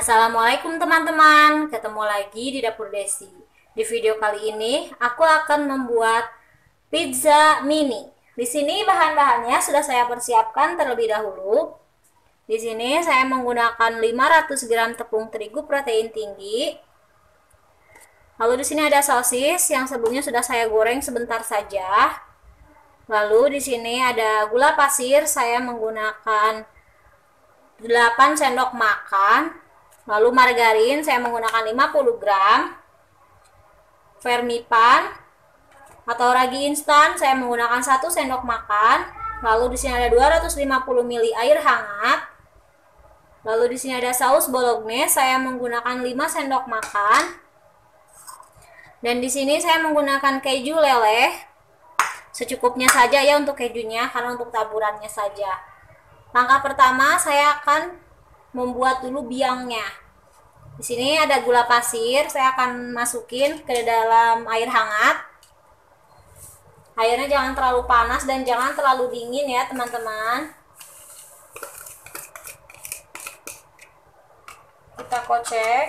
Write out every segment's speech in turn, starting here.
Assalamualaikum teman-teman, ketemu lagi di Dapur Desi. Di video kali ini aku akan membuat pizza mini. Di sini bahan-bahannya sudah saya persiapkan terlebih dahulu. Di sini saya menggunakan 500 gram tepung terigu protein tinggi. Lalu di sini ada sosis yang sebelumnya sudah saya goreng sebentar saja. Lalu di sini ada gula pasir, saya menggunakan 8 sendok makan. Lalu margarin saya menggunakan 50 gram. Vermipan atau ragi instan saya menggunakan 1 sendok makan. Lalu di sini ada 250 ml air hangat. Lalu di sini ada saus bolognese saya menggunakan 5 sendok makan. Dan di sini saya menggunakan keju leleh. Secukupnya saja ya untuk kejunya, karena untuk taburannya saja. Langkah pertama saya akan membuat dulu biangnya. Di sini ada gula pasir, saya akan masukin ke dalam air hangat. Airnya jangan terlalu panas dan jangan terlalu dingin ya teman-teman. Kita kocek.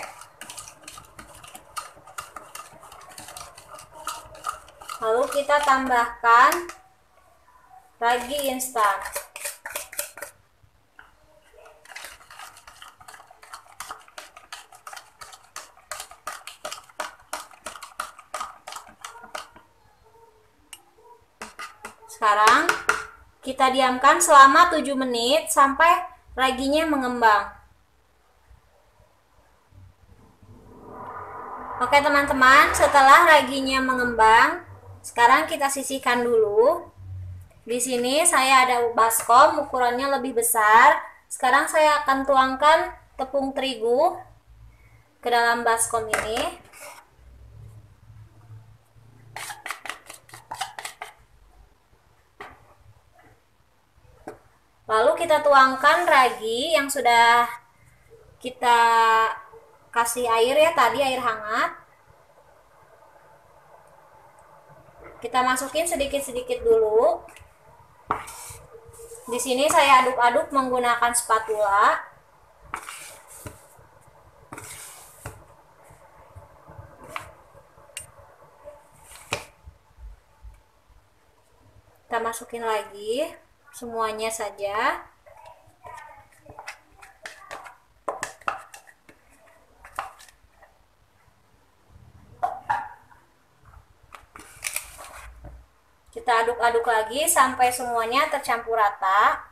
Lalu kita tambahkan ragi instan. Sekarang kita diamkan selama 7 menit sampai raginya mengembang. Oke teman-teman, setelah raginya mengembang, sekarang kita sisihkan dulu. Di sini saya ada baskom ukurannya lebih besar. Sekarang saya akan tuangkan tepung terigu ke dalam baskom ini. Lalu kita tuangkan ragi yang sudah kita kasih air ya tadi, air hangat. Kita masukin sedikit-sedikit dulu. Di sini saya aduk-aduk menggunakan spatula. Kita masukin lagi semuanya saja. Kita aduk-aduk lagi sampai semuanya tercampur rata.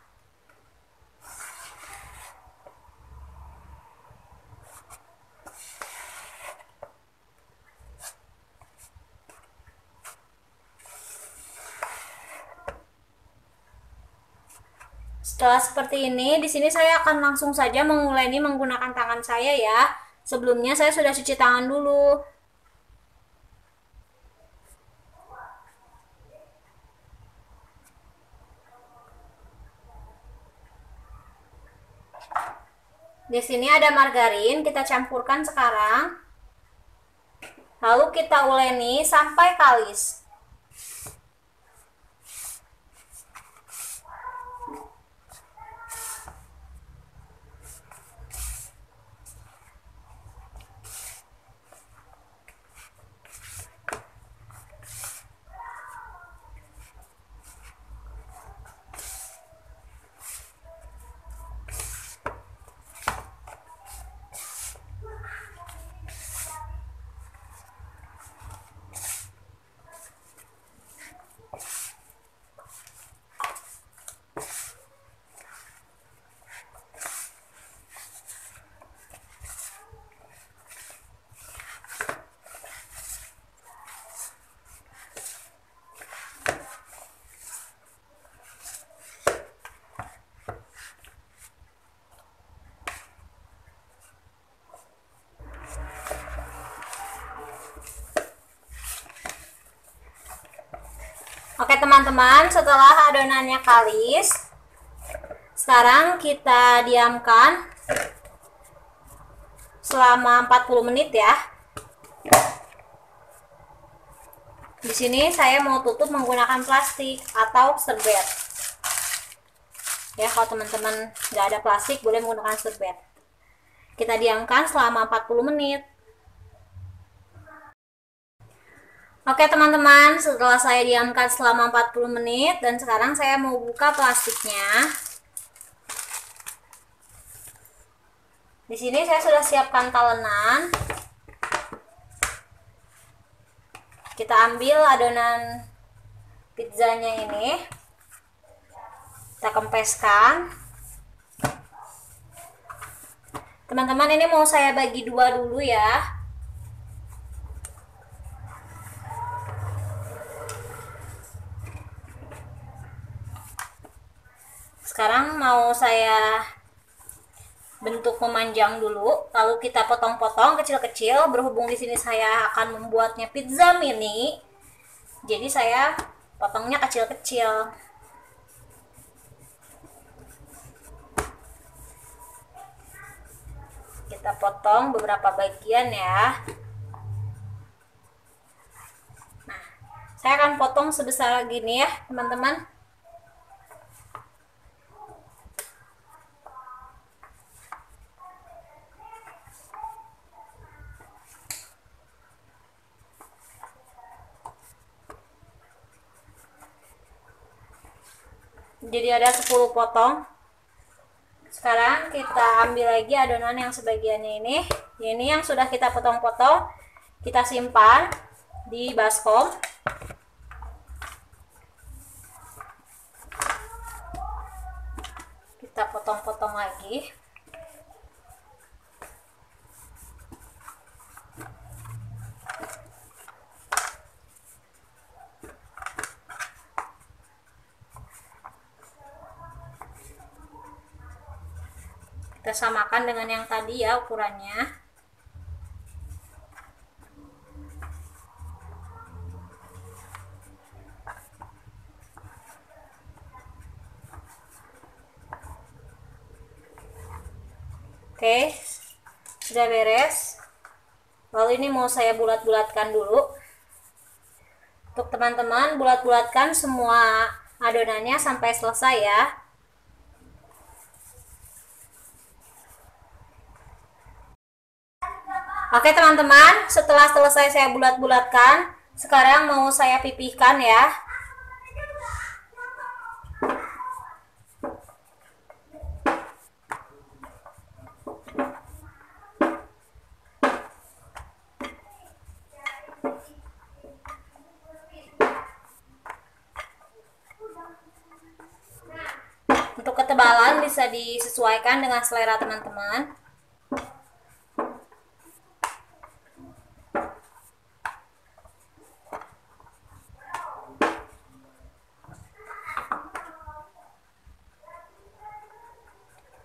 Setelah seperti ini, di sini saya akan langsung saja menguleni menggunakan tangan saya ya. Sebelumnya saya sudah cuci tangan dulu. Di sini ada margarin, kita campurkan sekarang. Lalu kita uleni sampai kalis. Oke teman-teman, setelah adonannya kalis, sekarang kita diamkan selama 40 menit ya. Di sini saya mau tutup menggunakan plastik atau serbet. Ya, kalau teman-teman nggak ada plastik boleh menggunakan serbet. Kita diamkan selama 40 menit. Oke teman-teman, setelah saya diamkan selama 40 menit dan sekarang saya mau buka plastiknya. Di sini saya sudah siapkan talenan. Kita ambil adonan pizzanya ini. Kita kempeskan. Teman-teman, ini mau saya bagi dua dulu ya. Sekarang mau saya bentuk memanjang dulu, lalu kita potong-potong kecil-kecil. Berhubung di sini saya akan membuatnya pizza mini, jadi saya potongnya kecil-kecil. Kita potong beberapa bagian ya. Nah, saya akan potong sebesar gini ya, teman-teman. Jadi ada 10 potong. Sekarang kita ambil lagi adonan yang sebagiannya ini. Ini yang sudah kita potong-potong, kita simpan di baskom. Kita potong-potong lagi. Kita samakan dengan yang tadi ya ukurannya. Oke, sudah beres. Lalu ini mau saya bulat-bulatkan dulu. Untuk teman-teman, bulat-bulatkan semua adonannya sampai selesai ya. Oke teman-teman, setelah selesai saya bulat-bulatkan, sekarang mau saya pipihkan ya. Untuk ketebalan bisa disesuaikan dengan selera teman-teman.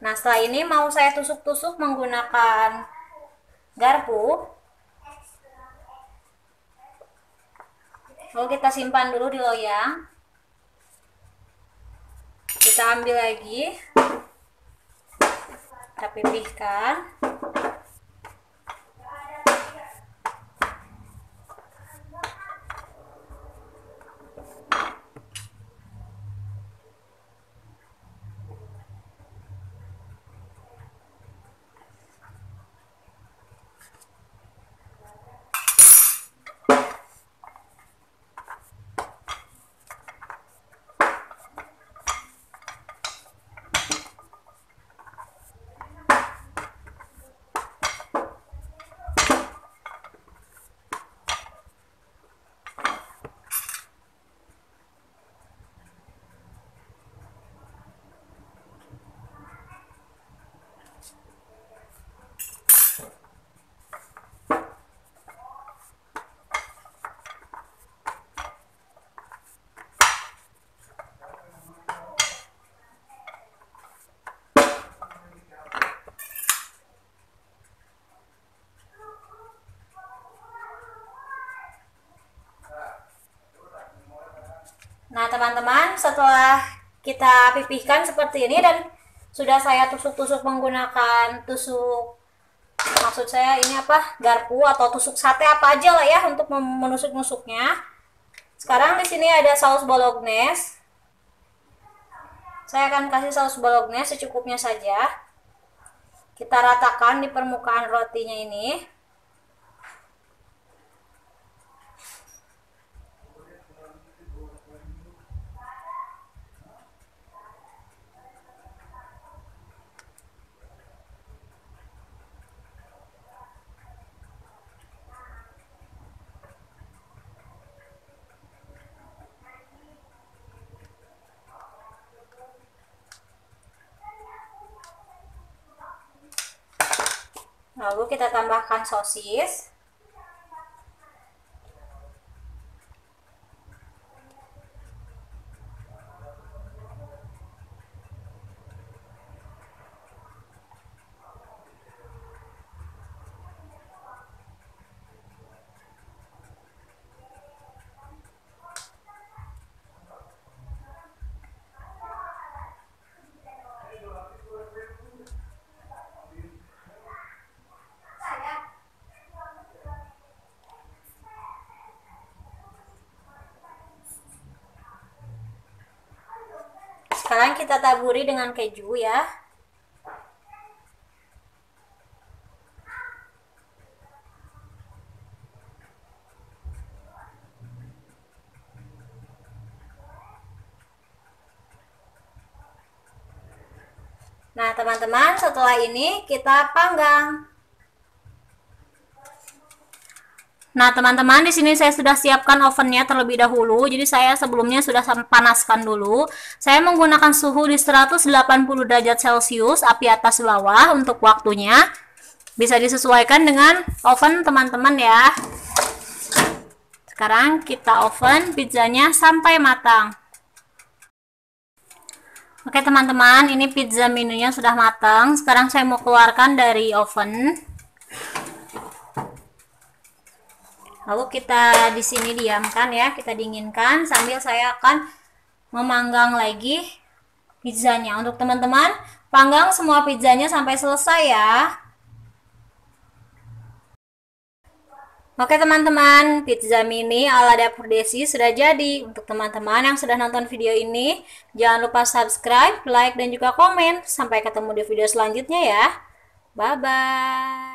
Nah, setelah ini mau saya tusuk-tusuk menggunakan garpu. Lalu kita simpan dulu di loyang. Kita ambil lagi. Kita pipihkan. Nah teman-teman, setelah kita pipihkan seperti ini dan sudah saya tusuk-tusuk menggunakan maksud saya ini apa, garpu atau tusuk sate apa aja lah ya untuk menusuk-nusuknya. Sekarang di sini ada saus bolognese. Saya akan kasih saus bolognese secukupnya saja. Kita ratakan di permukaan rotinya ini. Lalu kita tambahkan sosis. Sekarang kita taburi dengan keju ya. Nah, teman-teman, setelah ini kita panggang. Nah, teman-teman, di sini saya sudah siapkan ovennya terlebih dahulu. Jadi saya sebelumnya sudah panaskan dulu. Saya menggunakan suhu di 180 derajat Celcius, api atas bawah untuk waktunya. Bisa disesuaikan dengan oven teman-teman ya. Sekarang kita oven pizzanya sampai matang. Oke teman-teman, ini pizza mininya sudah matang. Sekarang saya mau keluarkan dari oven. Lalu kita di sini diamkan ya, kita dinginkan sambil saya akan memanggang lagi pizzanya. Untuk teman-teman, panggang semua pizzanya sampai selesai ya. Oke teman-teman, pizza mini ala Dapur Desi sudah jadi. Untuk teman-teman yang sudah nonton video ini, jangan lupa subscribe, like, dan juga komen. Sampai ketemu di video selanjutnya ya. Bye-bye.